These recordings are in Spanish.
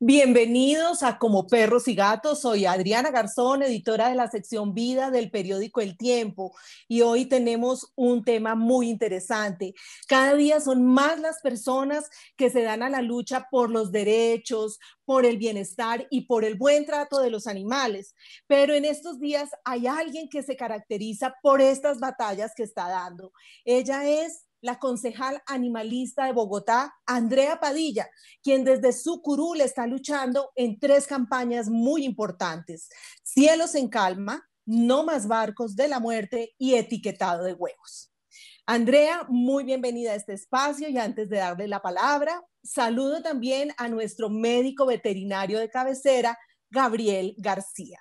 Bienvenidos a Como Perros y Gatos. Soy Adriana Garzón, editora de la sección Vida del periódico El Tiempo, y hoy tenemos un tema muy interesante. Cada día son más las personas que se dan a la lucha por los derechos, por el bienestar y por el buen trato de los animales. Pero en estos días hay alguien que se caracteriza por estas batallas que está dando. Ella es la concejal animalista de Bogotá, Andrea Padilla, quien desde su curul está luchando en tres campañas muy importantes: Cielos en Calma, No Más Barcos de la Muerte y Etiquetado de Huevos. Andrea, muy bienvenida a este espacio, y antes de darle la palabra, saludo también a nuestro médico veterinario de cabecera, Gabriel García.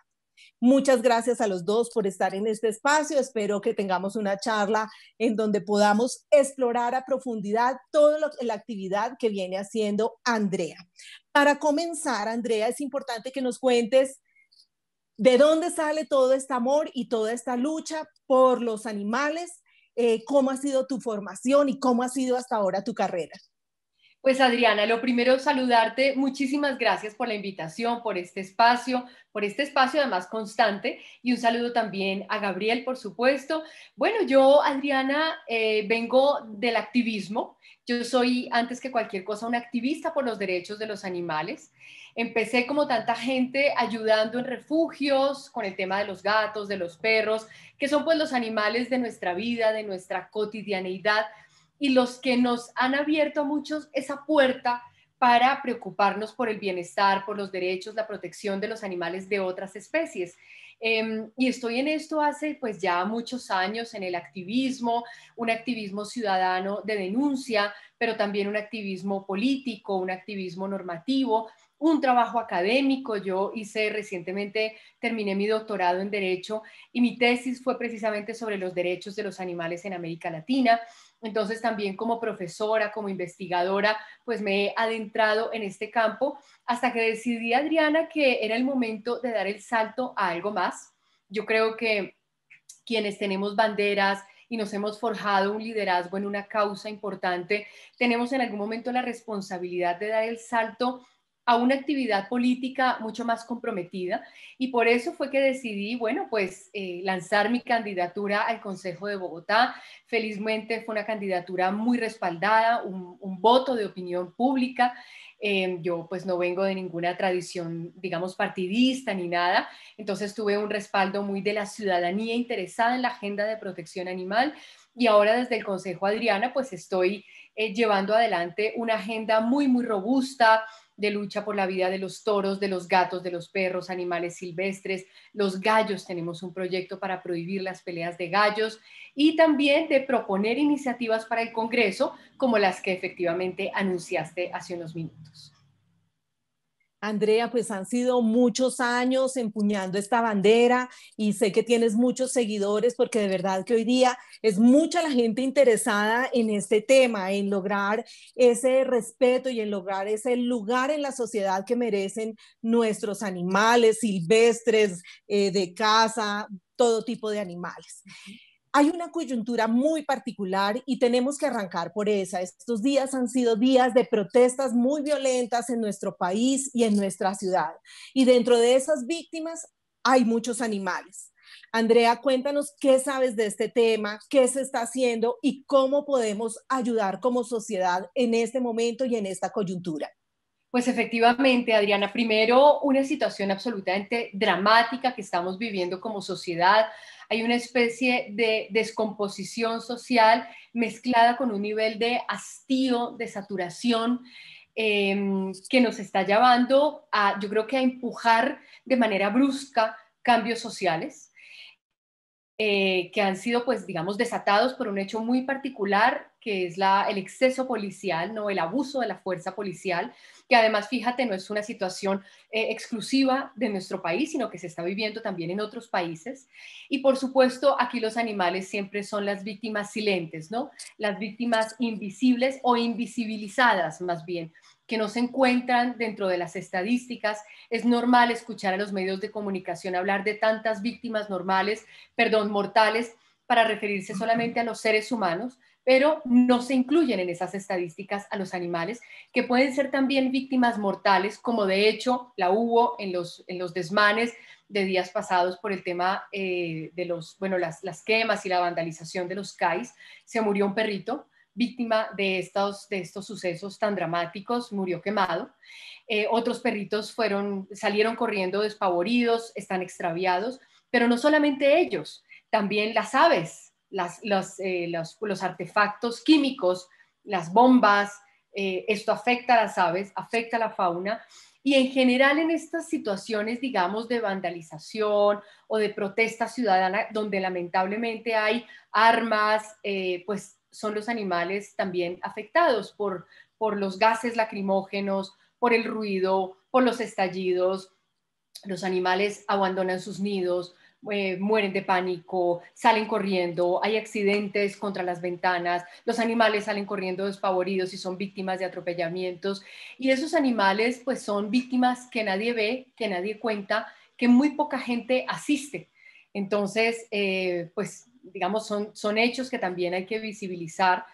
Muchas gracias a los dos por estar en este espacio. Espero que tengamos una charla en donde podamos explorar a profundidad toda la actividad que viene haciendo Andrea. Para comenzar, Andrea, es importante que nos cuentes de dónde sale todo este amor y toda esta lucha por los animales, cómo ha sido tu formación y cómo ha sido hasta ahora tu carrera. Pues Adriana, lo primero saludarte, muchísimas gracias por la invitación, por este espacio además constante, y un saludo también a Gabriel, por supuesto. Bueno, yo, Adriana, vengo del activismo. Yo soy, antes que cualquier cosa, una activista por los derechos de los animales. Empecé como tanta gente ayudando en refugios con el tema de los gatos, de los perros, que son pues los animales de nuestra vida, de nuestra cotidianeidad, y los que nos han abierto a muchos esa puerta para preocuparnos por el bienestar, por los derechos, la protección de los animales de otras especies. Y estoy en esto hace pues ya muchos años, en el activismo, un activismo ciudadano de denuncia, pero también un activismo político, un activismo normativo, un trabajo académico. Yo hice recientemente, terminé mi doctorado en Derecho, y mi tesis fue precisamente sobre los derechos de los animales en América Latina. Entonces también como profesora, como investigadora, pues me he adentrado en este campo hasta que decidí, Adriana, que era el momento de dar el salto a algo más. Yo creo que quienes tenemos banderas y nos hemos forjado un liderazgo en una causa importante, tenemos en algún momento la responsabilidad de dar el salto a una actividad política mucho más comprometida, y por eso fue que decidí, bueno, pues lanzar mi candidatura al Consejo de Bogotá. Felizmente fue una candidatura muy respaldada, un voto de opinión pública. Yo pues no vengo de ninguna tradición, digamos, partidista ni nada, entonces tuve un respaldo muy de la ciudadanía interesada en la agenda de protección animal, y ahora desde el Consejo, Adriana, pues estoy llevando adelante una agenda muy, muy robusta de lucha por la vida de los toros, de los gatos, de los perros, animales silvestres, los gallos. Tenemos un proyecto para prohibir las peleas de gallos, y también de proponer iniciativas para el Congreso, como las que efectivamente anunciaste hace unos minutos. Andrea, pues han sido muchos años empuñando esta bandera, y sé que tienes muchos seguidores, porque de verdad que hoy día es mucha la gente interesada en este tema, en lograr ese respeto y en lograr ese lugar en la sociedad que merecen nuestros animales silvestres, de casa, todo tipo de animales. Hay una coyuntura muy particular y tenemos que arrancar por esa. Estos días han sido días de protestas muy violentas en nuestro país y en nuestra ciudad. Y dentro de esas víctimas hay muchos animales. Andrea, cuéntanos qué sabes de este tema, qué se está haciendo y cómo podemos ayudar como sociedad en este momento y en esta coyuntura. Pues efectivamente, Adriana, primero una situación absolutamente dramática que estamos viviendo como sociedad. Hay una especie de descomposición social mezclada con un nivel de hastío, de saturación, que nos está llevando a, yo creo que a empujar de manera brusca cambios sociales, que han sido, pues, digamos, desatados por un hecho muy particular, que es el exceso policial, ¿no? El abuso de la fuerza policial, que además, fíjate, no es una situación exclusiva de nuestro país, sino que se está viviendo también en otros países. Y por supuesto, aquí los animales siempre son las víctimas silentes, ¿no? Las víctimas invisibles o invisibilizadas, más bien, que no se encuentran dentro de las estadísticas. Es normal escuchar a los medios de comunicación hablar de tantas víctimas mortales, para referirse solamente a los seres humanos, pero no se incluyen en esas estadísticas a los animales que pueden ser también víctimas mortales, como de hecho la hubo en los desmanes de días pasados por el tema de las quemas y la vandalización de los CAIs. Se murió un perrito víctima de estos sucesos tan dramáticos, murió quemado. Otros perritos salieron corriendo despavoridos, están extraviados, pero no solamente ellos, también las aves, los artefactos químicos, las bombas, esto afecta a las aves, afecta a la fauna. Y en general en estas situaciones, digamos, de vandalización o de protesta ciudadana, donde lamentablemente hay armas, pues son los animales también afectados por los gases lacrimógenos, por el ruido, por los estallidos. Los animales abandonan sus nidos, mueren de pánico, salen corriendo, hay accidentes contra las ventanas, los animales salen corriendo despavoridos y son víctimas de atropellamientos. Y esos animales pues son víctimas que nadie ve, que nadie cuenta, que muy poca gente asiste. Entonces, pues digamos, son hechos que también hay que visibilizar.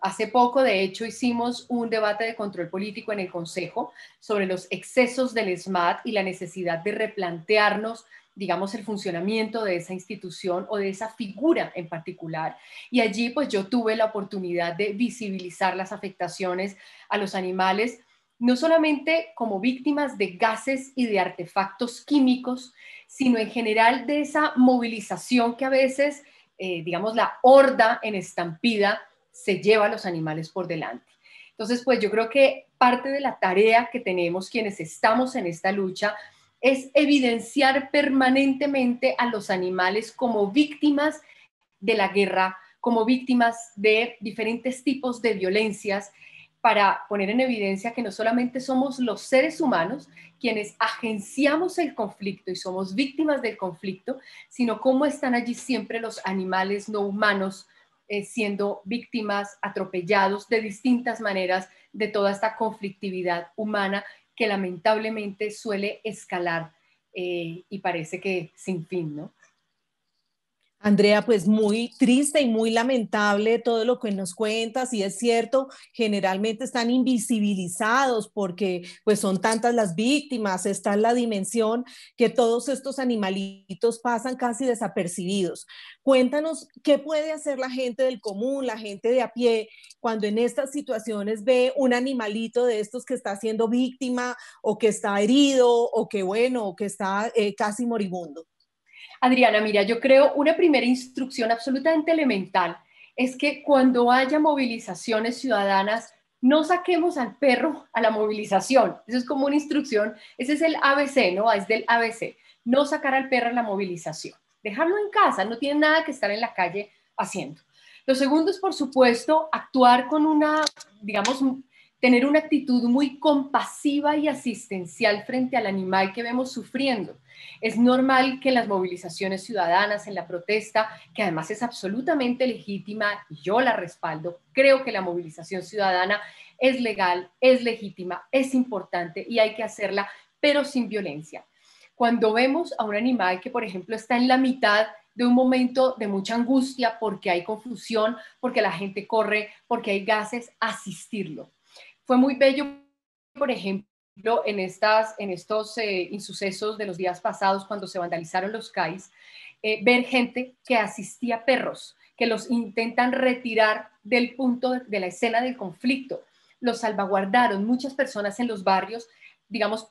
Hace poco, de hecho, hicimos un debate de control político en el Consejo sobre los excesos del SMAT y la necesidad de replantearnos, digamos, el funcionamiento de esa institución o de esa figura en particular. Y allí, pues yo tuve la oportunidad de visibilizar las afectaciones a los animales, no solamente como víctimas de gases y de artefactos químicos, sino en general de esa movilización que a veces, digamos, la horda en estampida se lleva a los animales por delante. Entonces, pues yo creo que parte de la tarea que tenemos quienes estamos en esta lucha es evidenciar permanentemente a los animales como víctimas de la guerra, como víctimas de diferentes tipos de violencias, para poner en evidencia que no solamente somos los seres humanos quienes agenciamos el conflicto y somos víctimas del conflicto, sino cómo están allí siempre los animales no humanos siendo víctimas, atropellados de distintas maneras de toda esta conflictividad humana que lamentablemente suele escalar y parece que sin fin, ¿no? Andrea, pues muy triste y muy lamentable todo lo que nos cuentas, y es cierto, generalmente están invisibilizados porque pues son tantas las víctimas, está en la dimensión que todos estos animalitos pasan casi desapercibidos. Cuéntanos qué puede hacer la gente del común, la gente de a pie, cuando en estas situaciones ve un animalito de estos que está siendo víctima o que está herido o que bueno, o que está casi moribundo. Adriana, mira, yo creo una primera instrucción absolutamente elemental es que cuando haya movilizaciones ciudadanas, no saquemos al perro a la movilización. Eso es como una instrucción, ese es el ABC, ¿no? Es del ABC. No sacar al perro a la movilización. Dejarlo en casa, no tiene nada que estar en la calle haciendo. Lo segundo es, por supuesto, actuar con una, digamos, tener una actitud muy compasiva y asistencial frente al animal que vemos sufriendo. Es normal que las movilizaciones ciudadanas, en la protesta, que además es absolutamente legítima, y yo la respaldo, creo que la movilización ciudadana es legal, es legítima, es importante y hay que hacerla, pero sin violencia. Cuando vemos a un animal que, por ejemplo, está en la mitad de un momento de mucha angustia porque hay confusión, porque la gente corre, porque hay gases, asistirlo. Fue muy bello, por ejemplo, en estos insucesos de los días pasados, cuando se vandalizaron los CAIs, ver gente que asistía a perros, que los intentan retirar del punto de la escena del conflicto. Los salvaguardaron. Muchas personas en los barrios, digamos,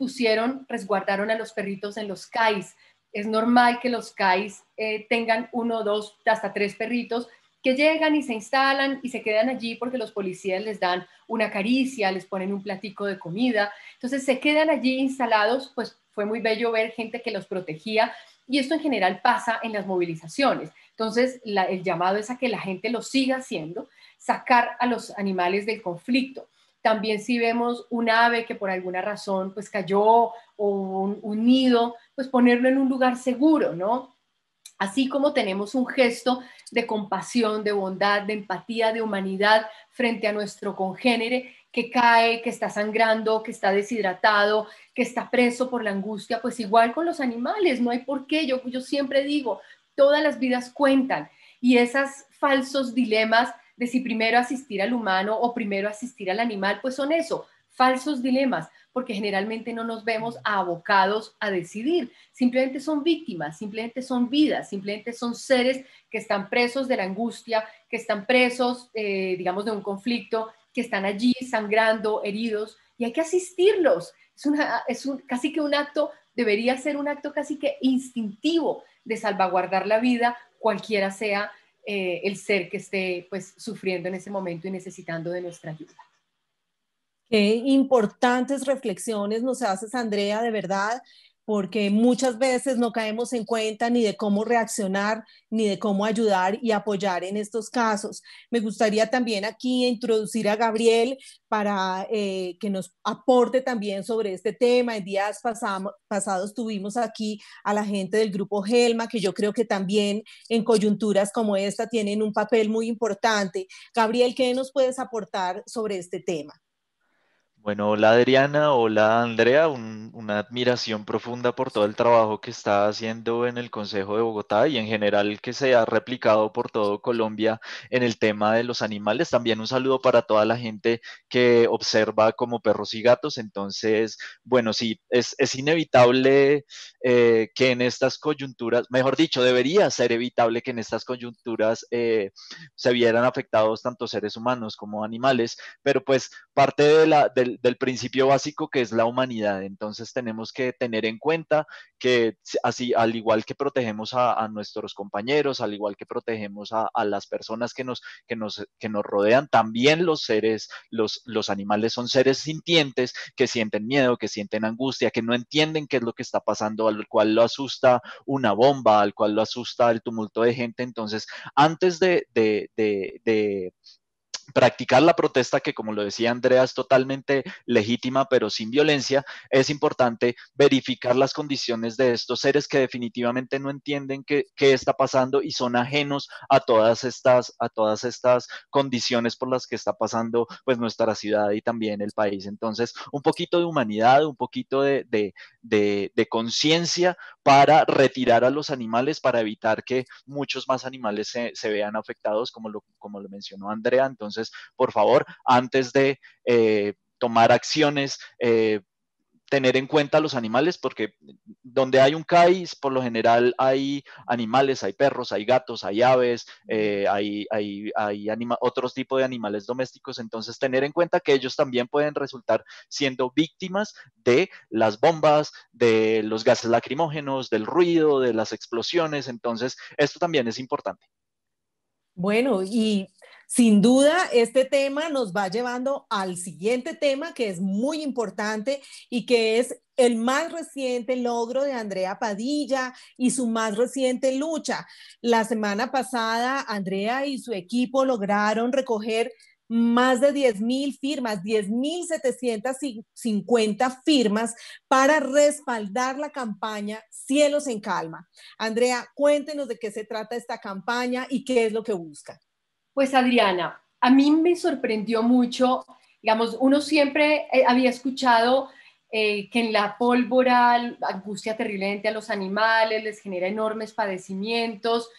resguardaron a los perritos en los CAIs. Es normal que los CAIs tengan uno, dos, hasta tres perritos que llegan y se instalan y se quedan allí porque los policías les dan una caricia, les ponen un platico de comida. Entonces se quedan allí instalados, pues fue muy bello ver gente que los protegía, y esto en general pasa en las movilizaciones. Entonces el llamado es a que la gente lo siga haciendo, sacar a los animales del conflicto. También si vemos un ave que por alguna razón pues cayó, o un nido, pues ponerlo en un lugar seguro, ¿no? Así como tenemos un gesto de compasión, de bondad, de empatía, de humanidad frente a nuestro congénere que cae, que está sangrando, que está deshidratado, que está preso por la angustia, pues igual con los animales, no hay por qué. Yo siempre digo, todas las vidas cuentan, y esas falsos dilemas de si primero asistir al humano o primero asistir al animal, pues son eso, falsos dilemas, porque generalmente no nos vemos abocados a decidir, simplemente son víctimas, simplemente son vidas, simplemente son seres que están presos de la angustia, que están presos, digamos, de un conflicto, que están allí sangrando, heridos, y hay que asistirlos. Casi que un acto, debería ser un acto casi que instintivo de salvaguardar la vida, cualquiera sea el ser que esté pues sufriendo en ese momento y necesitando de nuestra ayuda. Qué importantes reflexiones nos haces, Andrea, de verdad, porque muchas veces no caemos en cuenta ni de cómo reaccionar, ni de cómo ayudar y apoyar en estos casos. Me gustaría también aquí introducir a Gabriel para que nos aporte también sobre este tema. En días pasados tuvimos aquí a la gente del grupo Helma, que yo creo que también en coyunturas como esta tienen un papel muy importante. Gabriel, ¿qué nos puedes aportar sobre este tema? Bueno, hola Adriana, hola Andrea, una admiración profunda por todo el trabajo que está haciendo en el Consejo de Bogotá y en general que se ha replicado por todo Colombia en el tema de los animales. También un saludo para toda la gente que observa como perros y gatos. Entonces, bueno, sí, es inevitable que en estas coyunturas, mejor dicho, debería ser evitable que en estas coyunturas se vieran afectados tanto seres humanos como animales, pero pues parte del principio básico que es la humanidad. Entonces tenemos que tener en cuenta que así, al igual que protegemos a nuestros compañeros, al igual que protegemos a las personas que nos rodean, también los seres, los animales son seres sintientes que sienten miedo, que sienten angustia, que no entienden qué es lo que está pasando, al cual lo asusta una bomba, al cual lo asusta el tumulto de gente. Entonces, antes de practicar la protesta, que como lo decía Andrea, es totalmente legítima, pero sin violencia, es importante verificar las condiciones de estos seres que definitivamente no entienden qué está pasando y son ajenos a todas estas condiciones por las que está pasando pues nuestra ciudad y también el país. Entonces, un poquito de humanidad, un poquito de conciencia para retirar a los animales, para evitar que muchos más animales se vean afectados, como lo mencionó Andrea. Entonces, por favor, antes de tomar acciones, tener en cuenta los animales, porque donde hay un CAIS, por lo general hay animales, hay perros, hay gatos, hay aves, otros tipos de animales domésticos. Entonces, tener en cuenta que ellos también pueden resultar siendo víctimas de las bombas, de los gases lacrimógenos, del ruido, de las explosiones. Entonces, esto también es importante. Bueno, y sin duda este tema nos va llevando al siguiente tema que es muy importante y que es el más reciente logro de Andrea Padilla y su más reciente lucha. La semana pasada, Andrea y su equipo lograron recoger más de 10.000 firmas, 10.750 firmas para respaldar la campaña Cielos en Calma. Andrea, cuéntenos de qué se trata esta campaña y qué es lo que busca. Pues Adriana, a mí me sorprendió mucho, digamos, uno siempre había escuchado que en la pólvora angustia terriblemente a los animales, les genera enormes padecimientos,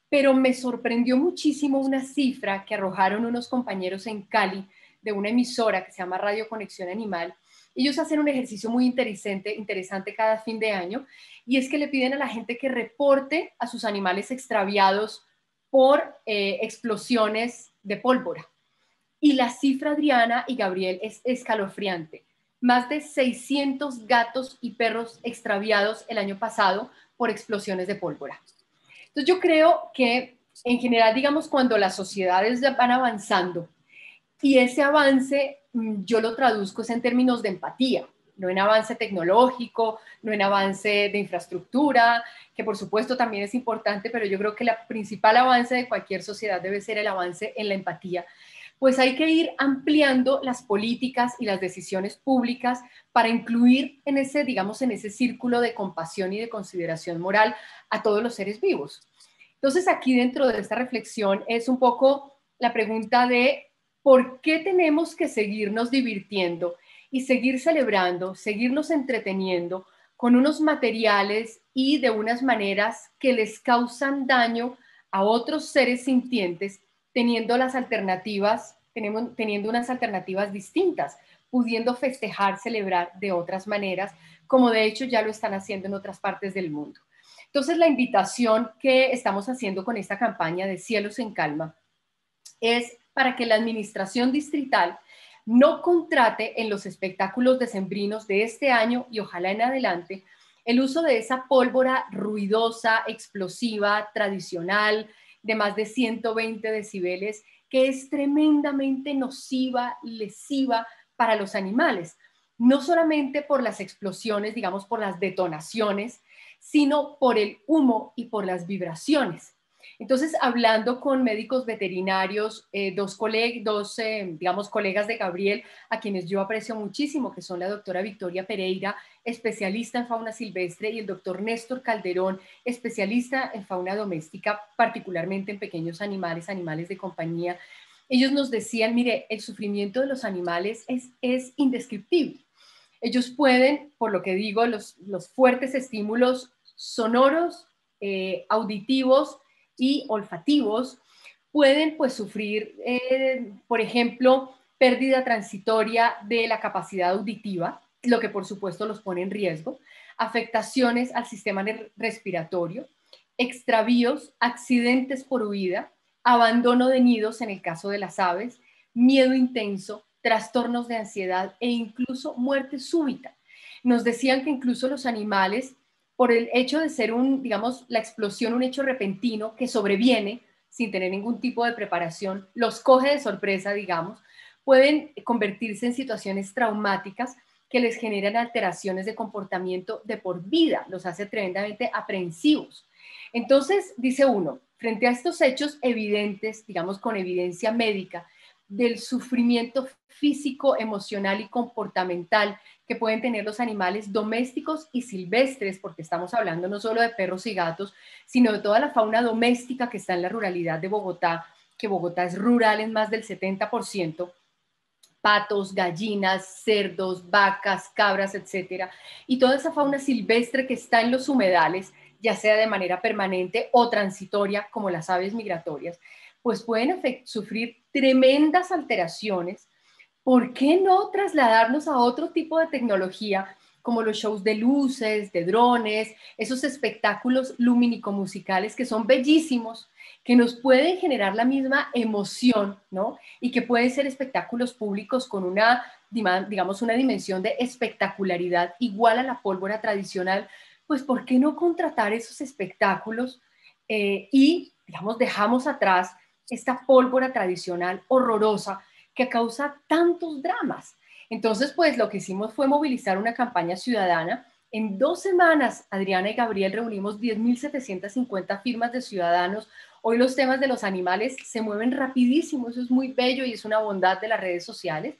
pero me sorprendió muchísimo una cifra que arrojaron unos compañeros en Cali de una emisora que se llama Radio Conexión Animal. Ellos hacen un ejercicio muy interesante cada fin de año, y es que le piden a la gente que reporte a sus animales extraviados por explosiones de pólvora. Y la cifra, Adriana y Gabriel, es escalofriante. Más de 600 gatos y perros extraviados el año pasado por explosiones de pólvora. Entonces yo creo que en general, digamos, cuando las sociedades van avanzando, y ese avance yo lo traduzco en términos de empatía, no en avance tecnológico, no en avance de infraestructura, que por supuesto también es importante, pero yo creo que el principal avance de cualquier sociedad debe ser el avance en la empatía. Pues hay que ir ampliando las políticas y las decisiones públicas para incluir en ese, digamos, en ese círculo de compasión y de consideración moral a todos los seres vivos. Entonces, aquí dentro de esta reflexión es un poco la pregunta de por qué tenemos que seguirnos divirtiendo y seguir celebrando, seguirnos entreteniendo con unos materiales y de unas maneras que les causan daño a otros seres sintientes teniendo las alternativas, teniendo unas alternativas distintas, pudiendo festejar, celebrar de otras maneras, como de hecho ya lo están haciendo en otras partes del mundo. Entonces, la invitación que estamos haciendo con esta campaña de Cielos en Calma es para que la administración distrital no contrate en los espectáculos decembrinos de este año y ojalá en adelante el uso de esa pólvora ruidosa, explosiva, tradicional, de más de 120 decibeles, que es tremendamente nociva, lesiva para los animales, no solamente por las explosiones, digamos, por las detonaciones, sino por el humo y por las vibraciones. Entonces, hablando con médicos veterinarios, dos digamos, colegas de Gabriel, a quienes yo aprecio muchísimo, que son la doctora Victoria Pereira, especialista en fauna silvestre, y el doctor Néstor Calderón, especialista en fauna doméstica, particularmente en pequeños animales, animales de compañía. Ellos nos decían, mire, el sufrimiento de los animales es indescriptible. Ellos pueden, por lo que digo, los fuertes estímulos sonoros, auditivos y olfativos, pueden pues sufrir, por ejemplo, pérdida transitoria de la capacidad auditiva, lo que por supuesto los pone en riesgo, afectaciones al sistema respiratorio, extravíos, accidentes por huida, abandono de nidos en el caso de las aves, miedo intenso, trastornos de ansiedad e incluso muerte súbita. Nos decían que incluso los animales, por el hecho de ser digamos, la explosión, un hecho repentino que sobreviene sin tener ningún tipo de preparación, los coge de sorpresa, digamos, pueden convertirse en situaciones traumáticas que les generan alteraciones de comportamiento de por vida, los hace tremendamente aprensivos. Entonces, dice uno, frente a estos hechos evidentes, digamos con evidencia médica, del sufrimiento físico, emocional y comportamental que pueden tener los animales domésticos y silvestres, porque estamos hablando no solo de perros y gatos, sino de toda la fauna doméstica que está en la ruralidad de Bogotá, que Bogotá es rural en más del 70%, patos, gallinas, cerdos, vacas, cabras, etcétera, y toda esa fauna silvestre que está en los humedales, ya sea de manera permanente o transitoria, como las aves migratorias, pues pueden sufrir tremendas alteraciones. ¿Por qué no trasladarnos a otro tipo de tecnología, como los shows de luces, de drones, esos espectáculos lumínico-musicales que son bellísimos, que nos pueden generar la misma emoción, ¿no? Y que pueden ser espectáculos públicos con digamos, una dimensión de espectacularidad igual a la pólvora tradicional? Pues, ¿por qué no contratar esos espectáculos y, digamos, dejamos atrás esta pólvora tradicional horrorosa que causa tantos dramas? Entonces, pues lo que hicimos fue movilizar una campaña ciudadana. En 2 semanas, Adriana y Gabriel reunimos 10.750 firmas de ciudadanos. Hoy los temas de los animales se mueven rapidísimo, eso es muy bello y es una bondad de las redes sociales.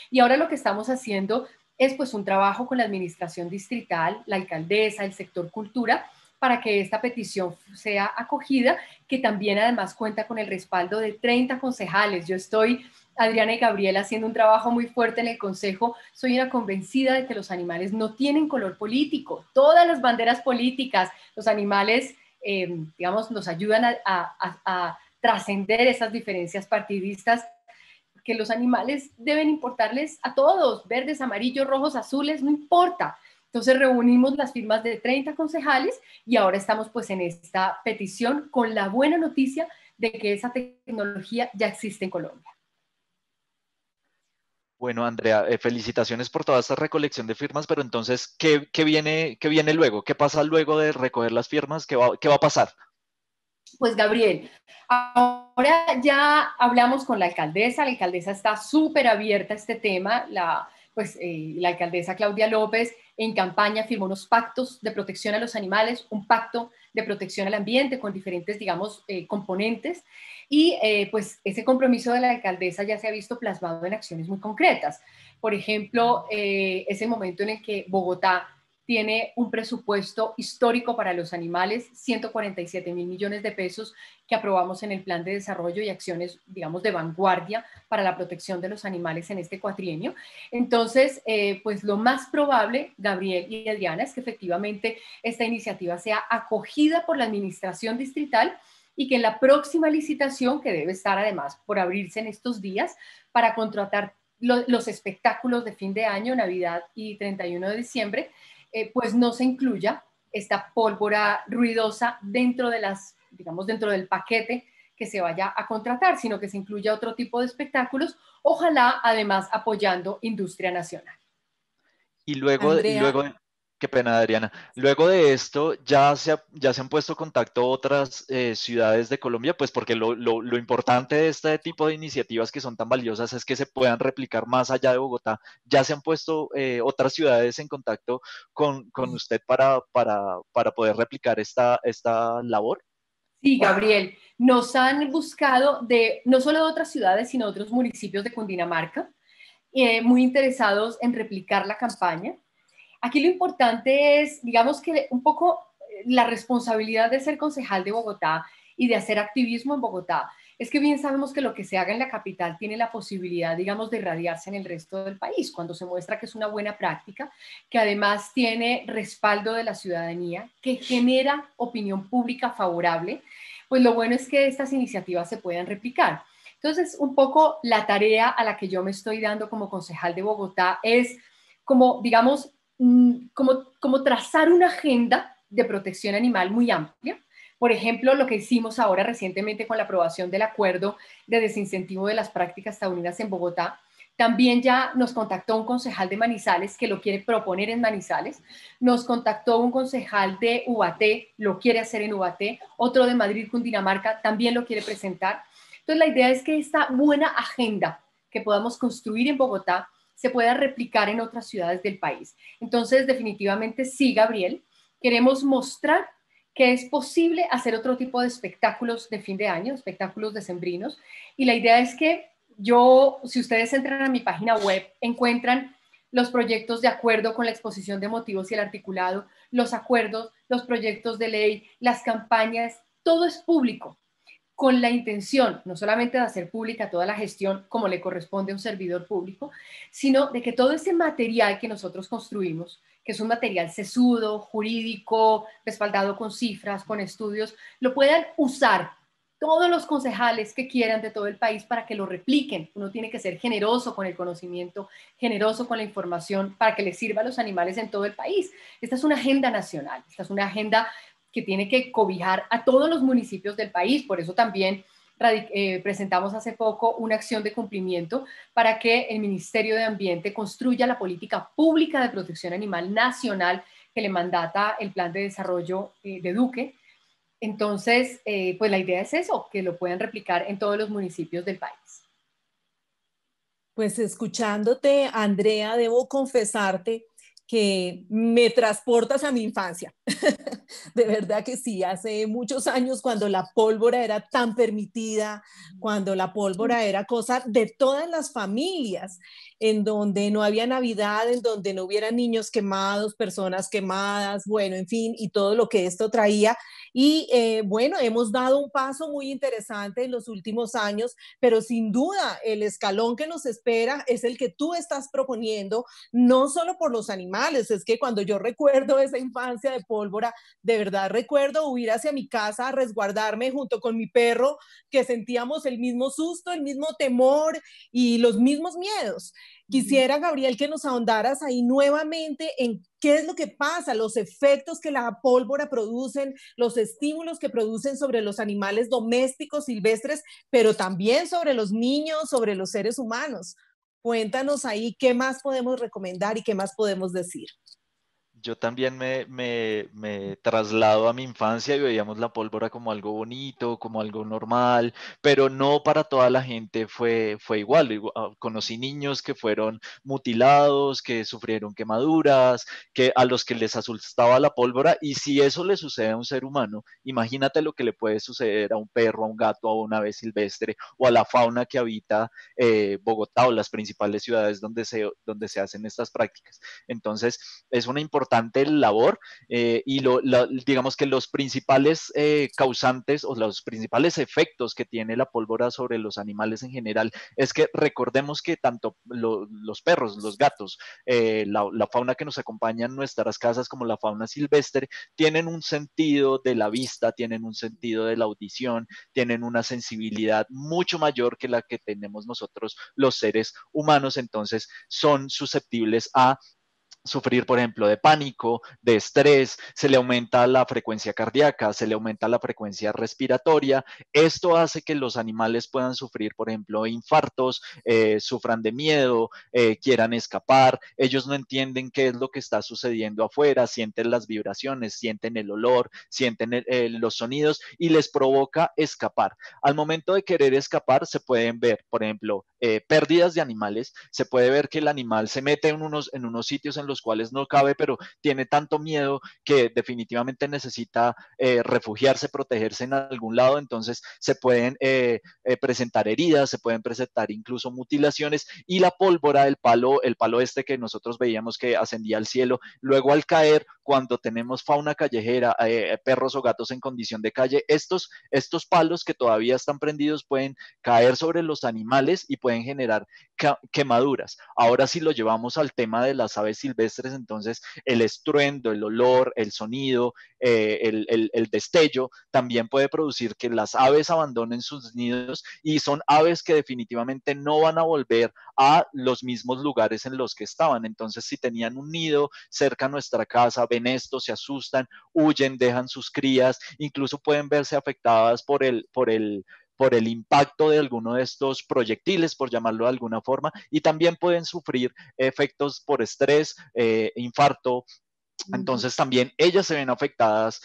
Y ahora lo que estamos haciendo es pues un trabajo con la administración distrital, la alcaldesa, el sector cultura, para que esta petición sea acogida, que también además cuenta con el respaldo de 30 concejales. Yo estoy, Adriana y Gabriela, haciendo un trabajo muy fuerte en el Consejo. Soy una convencida de que los animales no tienen color político. Todas las banderas políticas, los animales, digamos, nos ayudan a trascender esas diferencias partidistas, que los animales deben importarles a todos, verdes, amarillos, rojos, azules, no importa. Entonces reunimos las firmas de 30 concejales y ahora estamos pues en esta petición con la buena noticia de que esa tecnología ya existe en Colombia. Bueno, Andrea, felicitaciones por toda esta recolección de firmas, pero entonces, ¿qué viene luego? ¿Qué pasa luego de recoger las firmas? ¿Qué va a pasar? Pues Gabriel, ahora ya hablamos con la alcaldesa está súper abierta a este tema, la alcaldesa Claudia López en campaña firmó unos pactos de protección a los animales, un pacto de protección al ambiente con diferentes, digamos, componentes, y pues ese compromiso de la alcaldesa ya se ha visto plasmado en acciones muy concretas. Por ejemplo, es el momento en el que Bogotá tiene un presupuesto histórico para los animales, 147.000 millones de pesos que aprobamos en el Plan de Desarrollo y acciones, digamos, de vanguardia para la protección de los animales en este cuatrienio. Entonces, pues lo más probable, Gabriel y Adriana, es que efectivamente esta iniciativa sea acogida por la administración distrital y que en la próxima licitación, que debe estar además por abrirse en estos días, para contratar los espectáculos de fin de año, Navidad y 31 de diciembre, pues no se incluya esta pólvora ruidosa dentro de las, digamos, dentro del paquete que se vaya a contratar, sino que se incluya otro tipo de espectáculos, ojalá además apoyando industria nacional. Y Andrea, luego, qué pena, Adriana. Luego de esto, ya se han puesto en contacto otras ciudades de Colombia, pues porque lo importante de este tipo de iniciativas que son tan valiosas es que se puedan replicar más allá de Bogotá. ¿Ya se han puesto otras ciudades en contacto con usted para poder replicar esta labor? Sí, Gabriel, nos han buscado de no solo de otras ciudades, sino de otros municipios de Cundinamarca, muy interesados en replicar la campaña. Aquí lo importante es, digamos que un poco la responsabilidad de ser concejal de Bogotá y de hacer activismo en Bogotá. Es que bien sabemos que lo que se haga en la capital tiene la posibilidad, digamos, de irradiarse en el resto del país, cuando se muestra que es una buena práctica, que además tiene respaldo de la ciudadanía, que genera opinión pública favorable, pues lo bueno es que estas iniciativas se puedan replicar. Entonces, un poco la tarea a la que yo me estoy dando como concejal de Bogotá es como, digamos, como trazar una agenda de protección animal muy amplia. Por ejemplo, lo que hicimos ahora recientemente con la aprobación del acuerdo de desincentivo de las prácticas taurinas en Bogotá. También ya nos contactó un concejal de Manizales que lo quiere proponer en Manizales. Nos contactó un concejal de Ubaté, lo quiere hacer en Ubaté. Otro de Madrid, Cundinamarca, también lo quiere presentar. Entonces, la idea es que esta buena agenda que podamos construir en Bogotá se pueda replicar en otras ciudades del país. Entonces, definitivamente sí, Gabriel, queremos mostrar que es posible hacer otro tipo de espectáculos de fin de año, espectáculos decembrinos, y la idea es que si ustedes entran a mi página web, encuentran los proyectos de acuerdo con la exposición de motivos y el articulado, los acuerdos, los proyectos de ley, las campañas, todo es público con la intención no solamente de hacer pública toda la gestión como le corresponde a un servidor público, sino de que todo ese material que nosotros construimos, que es un material sesudo, jurídico, respaldado con cifras, con estudios, lo puedan usar todos los concejales que quieran de todo el país para que lo repliquen. Uno tiene que ser generoso con el conocimiento, generoso con la información para que les sirva a los animales en todo el país. Esta es una agenda nacional, esta es una agenda que tiene que cobijar a todos los municipios del país. Por eso también presentamos hace poco una acción de cumplimiento para que el Ministerio de Ambiente construya la política pública de protección animal nacional que le mandata el Plan de Desarrollo de Duque. Entonces, pues la idea es eso, que lo puedan replicar en todos los municipios del país. pues escuchándote, Andrea, debo confesarte que me transportas a mi infancia. De verdad que sí, hace muchos años cuando la pólvora era tan permitida, cuando la pólvora era cosa de todas las familias, en donde no había Navidad, en donde no hubiera niños quemados, personas quemadas, bueno, en fin, y todo lo que esto traía. Y bueno, hemos dado un paso muy interesante en los últimos años, pero sin duda el escalón que nos espera es el que tú estás proponiendo, no solo por los animales, es que cuando yo recuerdo esa infancia de pólvora, de verdad recuerdo huir hacia mi casa a resguardarme junto con mi perro, que sentíamos el mismo susto, el mismo temor y los mismos miedos. Quisiera, Gabriel, que nos ahondaras ahí nuevamente en qué es lo que pasa, los efectos que la pólvora producen, los estímulos que producen sobre los animales domésticos silvestres, pero también sobre los niños, sobre los seres humanos. Cuéntanos ahí qué más podemos recomendar y qué más podemos decir. Yo también me traslado a mi infancia y veíamos la pólvora como algo bonito, como algo normal, pero no para toda la gente fue igual. Conocí niños que fueron mutilados, que sufrieron quemaduras, que a los que les asustaba la pólvora, y si eso le sucede a un ser humano, imagínate lo que le puede suceder a un perro, a un gato, a una ave silvestre o a la fauna que habita Bogotá o las principales ciudades donde se hacen estas prácticas. Entonces, es una importante importante labor y digamos que los principales causantes o los principales efectos que tiene la pólvora sobre los animales en general es que recordemos que tanto los perros, los gatos, la fauna que nos acompaña en nuestras casas como la fauna silvestre tienen un sentido de la vista, tienen un sentido de la audición, tienen una sensibilidad mucho mayor que la que tenemos nosotros los seres humanos, entonces son susceptibles a sufrir, por ejemplo, de pánico, de estrés, se le aumenta la frecuencia cardíaca, se le aumenta la frecuencia respiratoria. Esto hace que los animales puedan sufrir, por ejemplo, infartos, sufran de miedo, quieran escapar. Ellos no entienden qué es lo que está sucediendo afuera, sienten las vibraciones, sienten el olor, sienten los sonidos y les provoca escapar. Al momento de querer escapar, se pueden ver, por ejemplo, pérdidas de animales, se puede ver que el animal se mete en unos sitios en los cuales no cabe, pero tiene tanto miedo que definitivamente necesita refugiarse, protegerse en algún lado, entonces se pueden presentar heridas, se pueden presentar incluso mutilaciones y la pólvora, el palo este que nosotros veíamos que ascendía al cielo, luego al caer, cuando tenemos fauna callejera, perros o gatos en condición de calle, estos palos que todavía están prendidos pueden caer sobre los animales y pueden generar quemaduras. Ahora si lo llevamos al tema de las aves silvestres, entonces el estruendo, el olor, el sonido, el destello también puede producir que las aves abandonen sus nidos y son aves que definitivamente no van a volver a los mismos lugares en los que estaban. Entonces si tenían un nido cerca a nuestra casa, ven esto, se asustan, huyen, dejan sus crías, incluso pueden verse afectadas por el impacto de alguno de estos proyectiles, por llamarlo de alguna forma, y también pueden sufrir efectos por estrés, infarto. Entonces también ellas se ven afectadas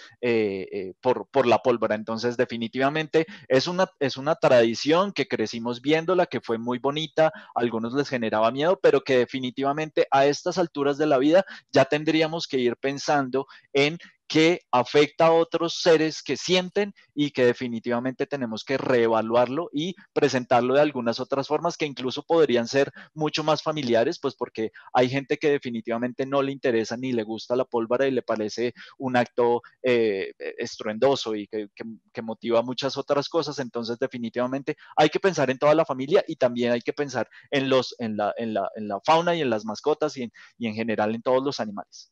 por la pólvora. Entonces definitivamente es una tradición que crecimos viéndola, que fue muy bonita, a algunos les generaba miedo, pero que definitivamente a estas alturas de la vida ya tendríamos que ir pensando en que afecta a otros seres que sienten y que definitivamente tenemos que reevaluarlo y presentarlo de algunas otras formas que incluso podrían ser mucho más familiares, pues porque hay gente que definitivamente no le interesa ni le gusta la pólvora y le parece un acto estruendoso y que motiva muchas otras cosas, entonces definitivamente hay que pensar en toda la familia y también hay que pensar en la fauna y en las mascotas y en general en todos los animales.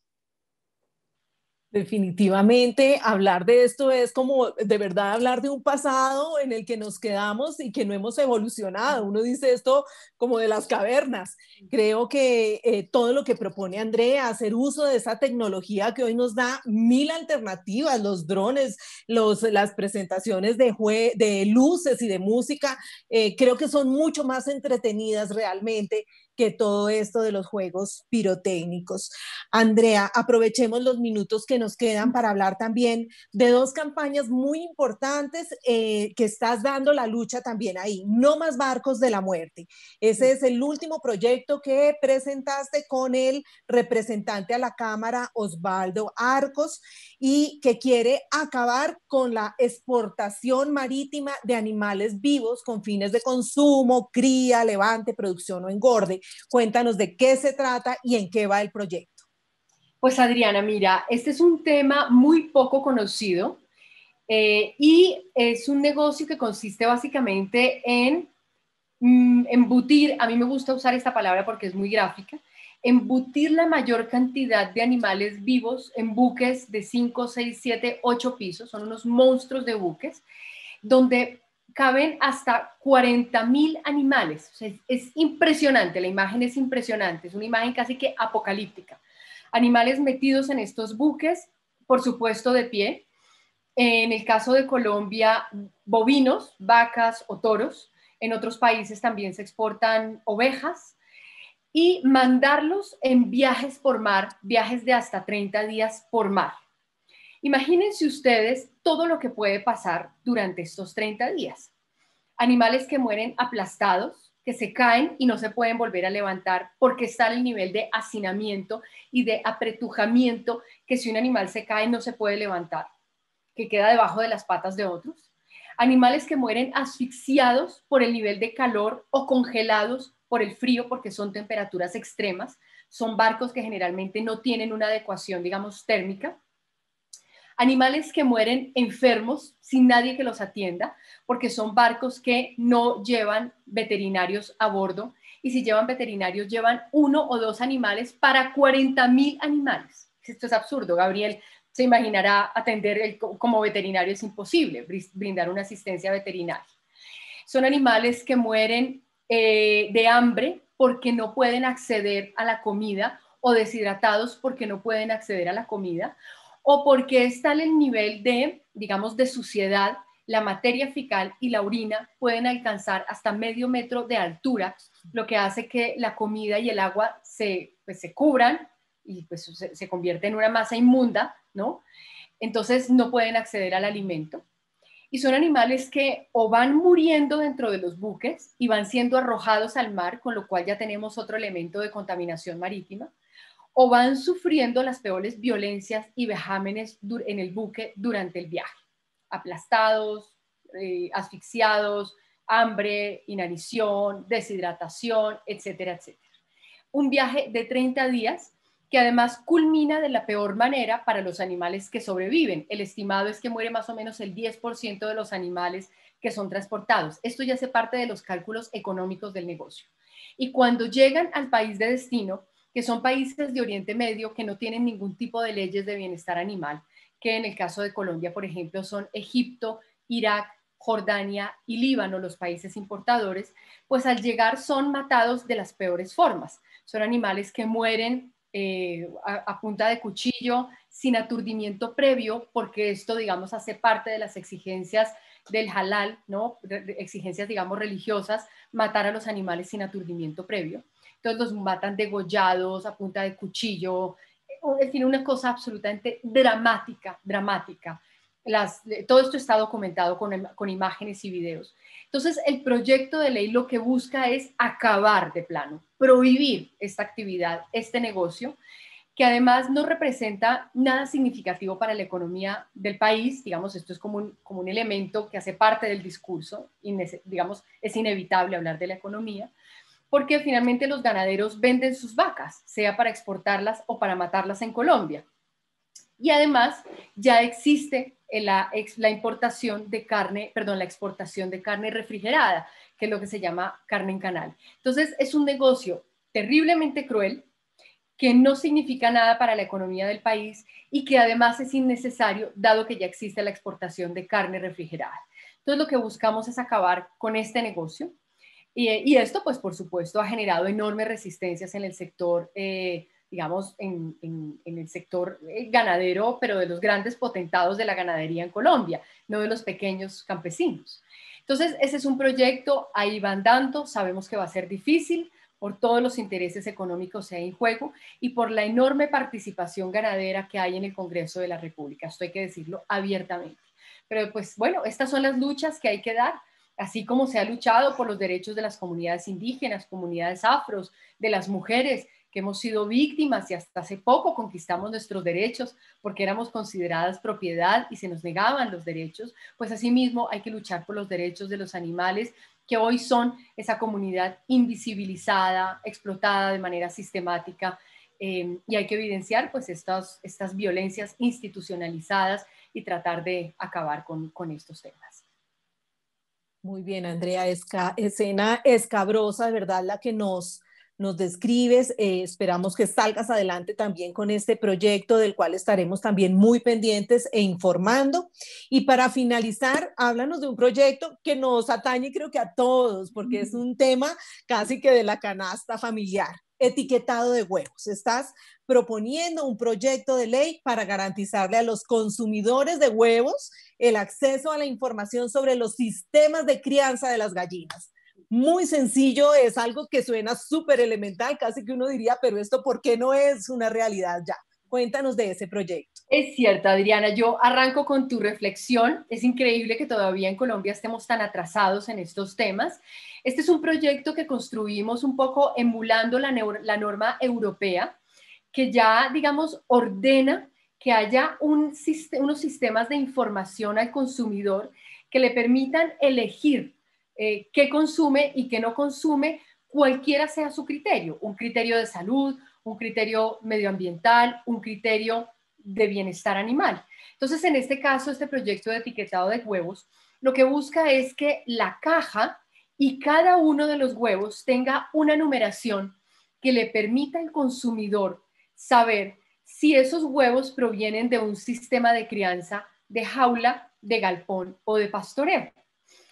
Definitivamente, hablar de esto es como de verdad hablar de un pasado en el que nos quedamos y que no hemos evolucionado. Uno dice esto como de las cavernas. Creo que todo lo que propone Andrea, hacer uso de esa tecnología que hoy nos da mil alternativas, los drones, las presentaciones de luces y de música, creo que son mucho más entretenidas realmente que todo esto de los juegos pirotécnicos. Andrea, aprovechemos los minutos que nos quedan para hablar también de dos campañas muy importantes que estás dando la lucha también ahí. No más barcos de la muerte. Ese es el último proyecto que presentaste con el representante a la Cámara, Osvaldo Arcos, y que quiere acabar con la exportación marítima de animales vivos con fines de consumo, cría, levante, producción o engorde. Cuéntanos de qué se trata y en qué va el proyecto. Pues Adriana, mira, este es un tema muy poco conocido y es un negocio que consiste básicamente en embutir, a mí me gusta usar esta palabra porque es muy gráfica, embutir la mayor cantidad de animales vivos en buques de 5, 6, 7, 8 pisos, son unos monstruos de buques, donde caben hasta 40.000 animales. O sea, es impresionante, la imagen es impresionante, es una imagen casi que apocalíptica. Animales metidos en estos buques, por supuesto de pie. En el caso de Colombia, bovinos, vacas o toros. En otros países también se exportan ovejas y mandarlos en viajes por mar, viajes de hasta 30 días por mar. Imagínense ustedes todo lo que puede pasar durante estos 30 días. Animales que mueren aplastados, que se caen y no se pueden volver a levantar porque está el nivel de hacinamiento y de apretujamiento que si un animal se cae no se puede levantar, que queda debajo de las patas de otros. Animales que mueren asfixiados por el nivel de calor o congelados por el frío porque son temperaturas extremas. son barcos que generalmente no tienen una adecuación, digamos, térmica. Animales que mueren enfermos sin nadie que los atienda, porque son barcos que no llevan veterinarios a bordo, y si llevan veterinarios llevan 1 o 2 animales para 40.000 animales. Esto es absurdo, Gabriel se imaginará atender como veterinario es imposible, brindar una asistencia veterinaria. Son animales que mueren de hambre porque no pueden acceder a la comida, o deshidratados porque no pueden acceder a la comida, o porque es tal el nivel de, digamos, de suciedad, la materia fecal y la orina pueden alcanzar hasta medio metro de altura, lo que hace que la comida y el agua se cubran y pues se convierte en una masa inmunda, ¿no? Entonces no pueden acceder al alimento. Y son animales que o van muriendo dentro de los buques y van siendo arrojados al mar, con lo cual ya tenemos otro elemento de contaminación marítima, o van sufriendo las peores violencias y vejámenes en el buque durante el viaje. Aplastados, asfixiados, hambre, inanición, deshidratación, etcétera, etcétera. Un viaje de 30 días que además culmina de la peor manera para los animales que sobreviven. El estimado es que muere más o menos el 10% de los animales que son transportados. Esto ya hace parte de los cálculos económicos del negocio. Y cuando llegan al país de destino, que son países de Oriente Medio que no tienen ningún tipo de leyes de bienestar animal, que en el caso de Colombia, por ejemplo, son Egipto, Irak, Jordania y Líbano, los países importadores, pues al llegar son matados de las peores formas. Son animales que mueren a punta de cuchillo, sin aturdimiento previo, porque esto, digamos, hace parte de las exigencias del halal, ¿no? Exigencias, digamos, religiosas, matar a los animales sin aturdimiento previo. Entonces los matan degollados, a punta de cuchillo, en fin, una cosa absolutamente dramática, dramática. Todo esto está documentado con imágenes y videos. Entonces, el proyecto de ley lo que busca es acabar de plano, prohibir esta actividad, este negocio, que además no representa nada significativo para la economía del país. Digamos, esto es como un elemento que hace parte del discurso, y digamos, es inevitable hablar de la economía, porque finalmente los ganaderos venden sus vacas, sea para exportarlas o para matarlas en Colombia. Y además ya existe la importación de carne, perdón, la exportación de carne refrigerada, que es lo que se llama carne en canal. Entonces es un negocio terriblemente cruel, que no significa nada para la economía del país y que además es innecesario, dado que ya existe la exportación de carne refrigerada. Entonces lo que buscamos es acabar con este negocio, y esto pues por supuesto ha generado enormes resistencias en el sector, digamos, en el sector ganadero, pero de los grandes potentados de la ganadería en Colombia, no de los pequeños campesinos. Entonces, ese es un proyecto, ahí va andando, sabemos que va a ser difícil por todos los intereses económicos que hay en juego y por la enorme participación ganadera que hay en el Congreso de la República, esto hay que decirlo abiertamente. Pero pues bueno, estas son las luchas que hay que dar, así como se ha luchado por los derechos de las comunidades indígenas, comunidades afros, de las mujeres, que hemos sido víctimas y hasta hace poco conquistamos nuestros derechos porque éramos consideradas propiedad y se nos negaban los derechos, pues asimismo hay que luchar por los derechos de los animales que hoy son esa comunidad invisibilizada, explotada de manera sistemática, y hay que evidenciar pues estas violencias institucionalizadas y tratar de acabar con estos temas. Muy bien, Andrea, escena escabrosa, de verdad, la que nos describes. Esperamos que salgas adelante también con este proyecto del cual estaremos también muy pendientes e informando. Y para finalizar, háblanos de un proyecto que nos atañe creo que a todos, porque es un tema casi que de la canasta familiar. Etiquetado de huevos. Estás proponiendo un proyecto de ley para garantizarle a los consumidores de huevos el acceso a la información sobre los sistemas de crianza de las gallinas. Muy sencillo, es algo que suena súper elemental, casi que uno diría, pero esto ¿por qué no es una realidad ya? Cuéntanos de ese proyecto. Es cierto, Adriana, yo arranco con tu reflexión. Es increíble que todavía en Colombia estemos tan atrasados en estos temas. Este es un proyecto que construimos un poco emulando la norma europea, que ya, digamos, ordena que haya unos sistemas de información al consumidor que le permitan elegir qué consume y qué no consume, cualquiera sea su criterio, un criterio de salud, un criterio medioambiental, un criterio de bienestar animal. Entonces, en este caso, este proyecto de etiquetado de huevos, lo que busca es que la caja y cada uno de los huevos tenga una numeración que le permita al consumidor saber si esos huevos provienen de un sistema de crianza de jaula, de galpón o de pastoreo.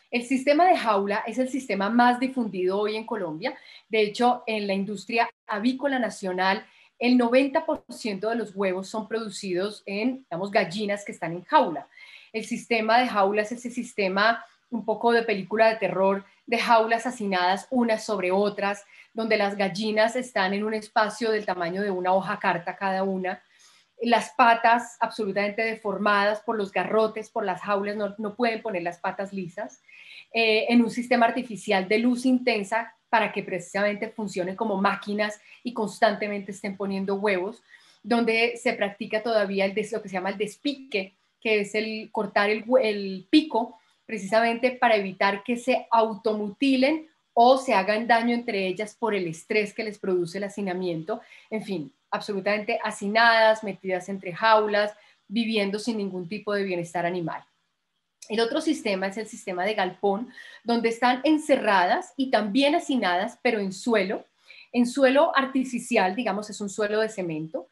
El sistema de jaula es el sistema más difundido hoy en Colombia. De hecho, en la industria avícola nacional, el 90% de los huevos son producidos en, digamos, gallinas que están en jaula. El sistema de jaula es ese sistema un poco de película de terror, de jaulas hacinadas unas sobre otras, donde las gallinas están en un espacio del tamaño de una hoja carta cada una, las patas absolutamente deformadas por los garrotes, por las jaulas, no pueden poner las patas lisas, en un sistema artificial de luz intensa para que precisamente funcionen como máquinas y constantemente estén poniendo huevos, donde se practica todavía lo que se llama el despique, que es el cortar el pico precisamente para evitar que se automutilen o se hagan daño entre ellas por el estrés que les produce el hacinamiento. En fin, absolutamente hacinadas, metidas entre jaulas, viviendo sin ningún tipo de bienestar animal. El otro sistema es el sistema de galpón, donde están encerradas y también hacinadas, pero en suelo artificial, digamos, es un suelo de cemento.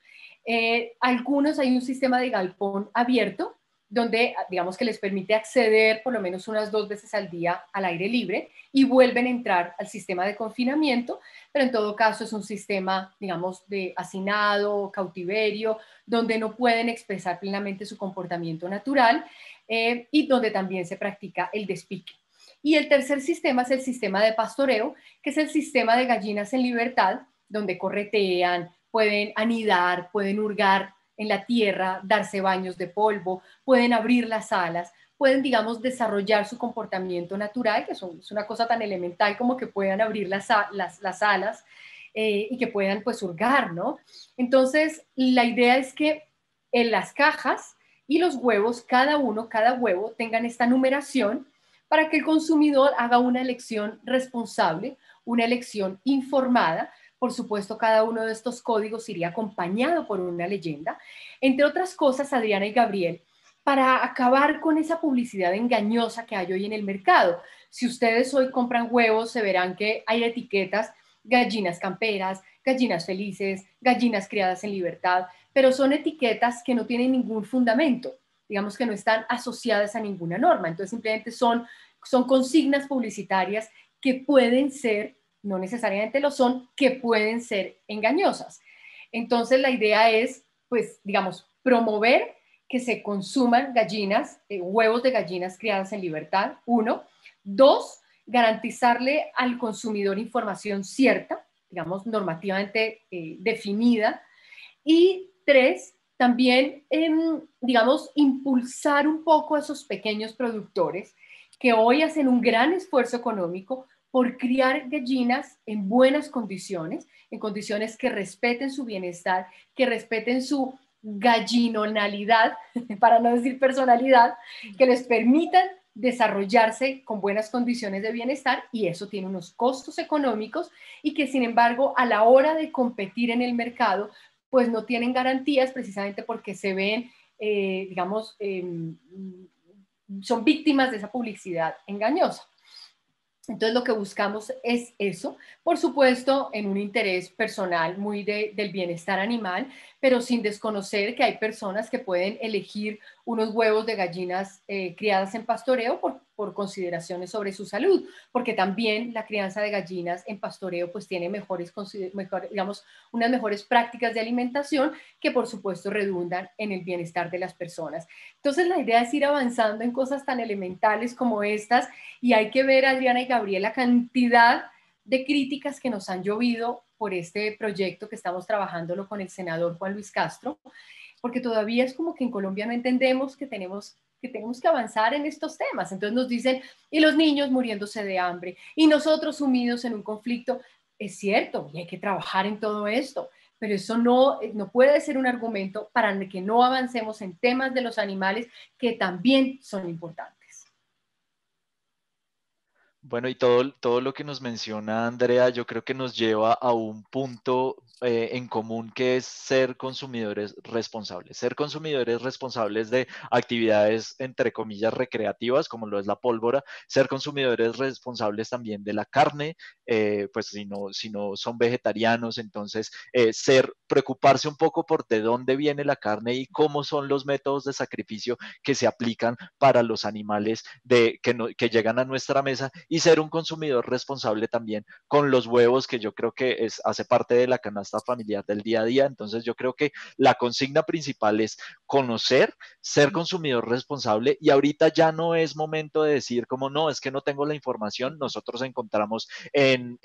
Algunos hay un sistema de galpón abierto, donde digamos que les permite acceder por lo menos unas 2 veces al día al aire libre y vuelven a entrar al sistema de confinamiento, pero en todo caso es un sistema, digamos, de hacinado, cautiverio, donde no pueden expresar plenamente su comportamiento natural y donde también se practica el despique. Y el tercer sistema es el sistema de pastoreo, que es el sistema de gallinas en libertad, donde corretean, pueden anidar, pueden hurgar en la tierra, darse baños de polvo, pueden abrir las alas, pueden, digamos, desarrollar su comportamiento natural, que es una cosa tan elemental como que puedan abrir las alas y que puedan, pues, hurgar, ¿no? Entonces, la idea es que en las cajas y los huevos, cada huevo, tengan esta numeración para que el consumidor haga una elección responsable, una elección informada. Por supuesto, cada uno de estos códigos iría acompañado por una leyenda. Entre otras cosas, Adriana y Gabriel, para acabar con esa publicidad engañosa que hay hoy en el mercado. Si ustedes hoy compran huevos, se verán que hay etiquetas: gallinas camperas, gallinas felices, gallinas criadas en libertad, pero son etiquetas que no tienen ningún fundamento, digamos que no están asociadas a ninguna norma. Entonces simplemente son consignas publicitarias que pueden ser, no necesariamente lo son, que pueden ser engañosas. Entonces la idea es, pues, digamos, promover que se consuman gallinas, huevos de gallinas criadas en libertad, uno. Dos, garantizarle al consumidor información cierta, digamos, normativamente definida. Y tres, también, digamos, impulsar un poco a esos pequeños productores que hoy hacen un gran esfuerzo económico por criar gallinas en buenas condiciones, en condiciones que respeten su bienestar, que respeten su gallinonalidad, para no decir personalidad, que les permitan desarrollarse con buenas condiciones de bienestar, y eso tiene unos costos económicos y que, sin embargo, a la hora de competir en el mercado, pues no tienen garantías precisamente porque se ven, digamos, son víctimas de esa publicidad engañosa. Entonces lo que buscamos es eso, por supuesto, en un interés personal muy del bienestar animal, pero sin desconocer que hay personas que pueden elegir unos huevos de gallinas criadas en pastoreo por consideraciones sobre su salud, porque también la crianza de gallinas en pastoreo pues tiene digamos, unas mejores prácticas de alimentación que por supuesto redundan en el bienestar de las personas. Entonces la idea es ir avanzando en cosas tan elementales como estas, y hay que ver, Adriana y Gabriel, la cantidad de críticas que nos han llovido por este proyecto que estamos trabajándolo con el senador Juan Luis Castro, porque todavía es como que en Colombia no entendemos que tenemos que avanzar en estos temas. Entonces nos dicen, y los niños muriéndose de hambre, y nosotros sumidos en un conflicto. Es cierto, y hay que trabajar en todo esto, pero eso no puede ser un argumento para que no avancemos en temas de los animales que también son importantes. Bueno, y todo lo que nos menciona Andrea, yo creo que nos lleva a un punto en común, que es ser consumidores responsables de actividades entre comillas recreativas, como lo es la pólvora, ser consumidores responsables también de la carne, pues si no son vegetarianos, entonces preocuparse un poco por de dónde viene la carne y cómo son los métodos de sacrificio que se aplican para los animales que llegan a nuestra mesa, y ser un consumidor responsable también con los huevos, que yo creo que hace parte de la canasta familiar del día a día. Entonces yo creo que la consigna principal es conocer, ser consumidor responsable, y ahorita ya no es momento de decir como no, es que no tengo la información. Nosotros encontramos en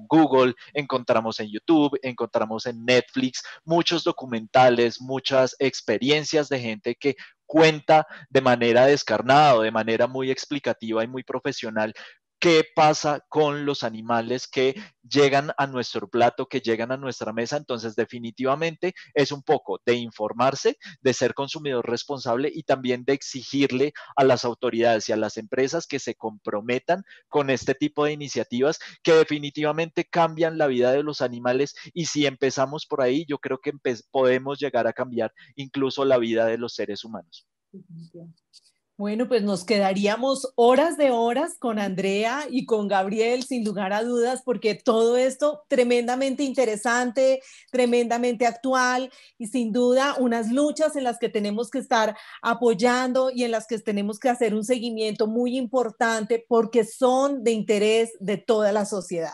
Google, encontramos en YouTube, encontramos en Netflix muchos documentales, muchas experiencias de gente que cuenta de manera descarnada o de manera muy explicativa y muy profesional qué pasa con los animales que llegan a nuestro plato, que llegan a nuestra mesa. Entonces, definitivamente es un poco de informarse, de ser consumidor responsable, y también de exigirle a las autoridades y a las empresas que se comprometan con este tipo de iniciativas que definitivamente cambian la vida de los animales. Y si empezamos por ahí, yo creo que podemos llegar a cambiar incluso la vida de los seres humanos. Bueno, pues nos quedaríamos horas de horas con Andrea y con Gabriel, sin lugar a dudas, porque todo esto tremendamente interesante, tremendamente actual, y sin duda unas luchas en las que tenemos que estar apoyando y en las que tenemos que hacer un seguimiento muy importante porque son de interés de toda la sociedad.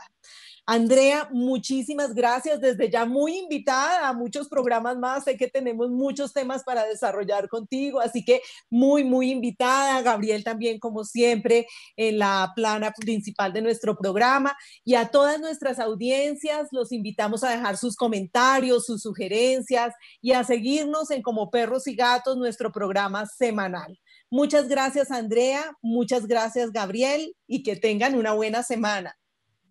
Andrea, muchísimas gracias. Desde ya muy invitada a muchos programas más. Sé que tenemos muchos temas para desarrollar contigo, así que muy, muy invitada. Gabriel también, como siempre, en la plana principal de nuestro programa. Y a todas nuestras audiencias los invitamos a dejar sus comentarios, sus sugerencias y a seguirnos en Como Perros y Gatos, nuestro programa semanal. Muchas gracias, Andrea. Muchas gracias, Gabriel, y que tengan una buena semana.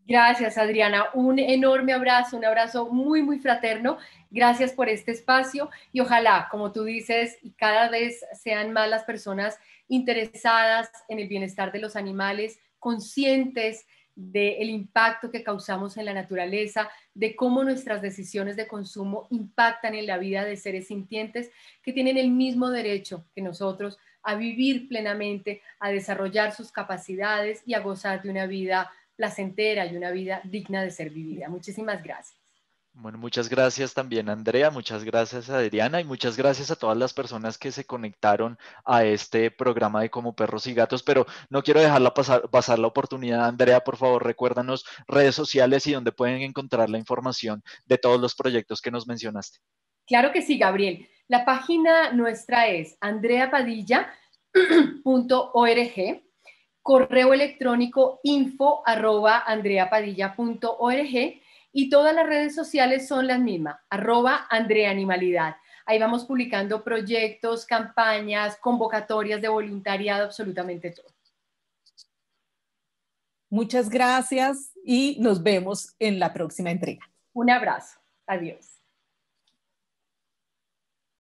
Gracias, Adriana. Un enorme abrazo, un abrazo muy, muy fraterno. Gracias por este espacio y ojalá, como tú dices, cada vez sean más las personas interesadas en el bienestar de los animales, conscientes del impacto que causamos en la naturaleza, de cómo nuestras decisiones de consumo impactan en la vida de seres sintientes que tienen el mismo derecho que nosotros a vivir plenamente, a desarrollar sus capacidades y a gozar de una vida placentera y una vida digna de ser vivida. Muchísimas gracias. Bueno, muchas gracias también, Andrea, muchas gracias, Adriana, y muchas gracias a todas las personas que se conectaron a este programa de Como Perros y Gatos. Pero no quiero dejarla pasar la oportunidad. Andrea, por favor, recuérdanos redes sociales y donde pueden encontrar la información de todos los proyectos que nos mencionaste. Claro que sí, Gabriel. La página nuestra es andreapadilla.org, correo electrónico info@andreapadilla.org, y todas las redes sociales son las mismas, @andreanimalidad. Ahí vamos publicando proyectos, campañas, convocatorias de voluntariado, absolutamente todo. Muchas gracias y nos vemos en la próxima entrega. Un abrazo. Adiós.